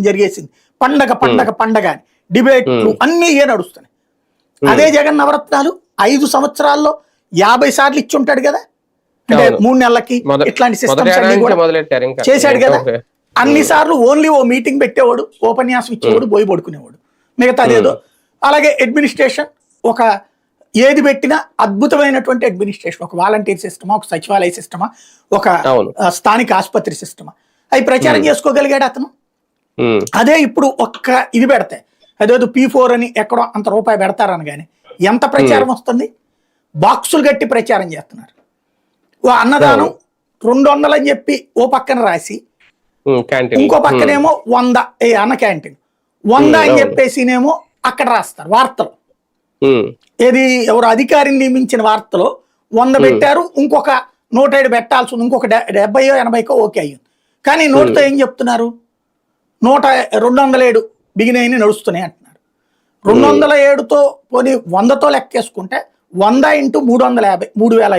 జరిగేసింది. పండగ పండగ పండగ అని డిబేట్లు అన్ని ఏ నడుస్తున్నాయి. అదే జగన్ నవరత్నాలు 5 సంవత్సరాల్లో 50 సార్లు ఇచ్చి ఉంటాడు కదా, అంటే 3 నెలలకి ఇట్లాంటి సిస్టమ్స్ అన్ని కూడా చేశాడు కదా. అన్ని సార్లు ఓన్లీ ఓ మీటింగ్ పెట్టేవాడు, ఉపన్యాసం ఇచ్చేవాడు, పోయి పడుకునేవాడు, మిగతా అదేదో. అలాగే అడ్మినిస్ట్రేషన్ ఒక ఏది పెట్టినా అద్భుతమైనటువంటి అడ్మినిస్ట్రేషన్, ఒక వాలంటీర్ సిస్టమా, ఒక సచివాలయ సిస్టమా, ఒక స్థానిక ఆసుపత్రి సిస్టమా, అవి ప్రచారం చేసుకోగలిగాడు అతను. అదే ఇప్పుడు ఒక్క ఇది పెడితే అదేదో P4 అని ఎక్కడో అంత రూపాయి పెడతారని కానీ ఎంత ప్రచారం వస్తుంది, బాక్సులు కట్టి ప్రచారం చేస్తున్నారు. ఓ అన్నదానం 200 అని చెప్పి ఓ పక్కన రాసి, ఇంకో పక్కనేమో 100 అన్న క్యాంటీన్ 100 అని చెప్పేసినేమో అక్కడ రాస్తారు వార్తలు. ఏది ఎవరు అధికారిని నియమించిన వార్తలో 100 పెట్టారు, ఇంకొక 107 పెట్టాల్సి ఉంది, ఇంకొక 70 80 ఓకే అయ్యింది. కానీ నోటితో ఏం చెప్తున్నారు, 207 బిగినైన నడుస్తున్నాయి అంటున్నారు. 207తో పోనీ 100తో లెక్కేసుకుంటే 100 × 350 3500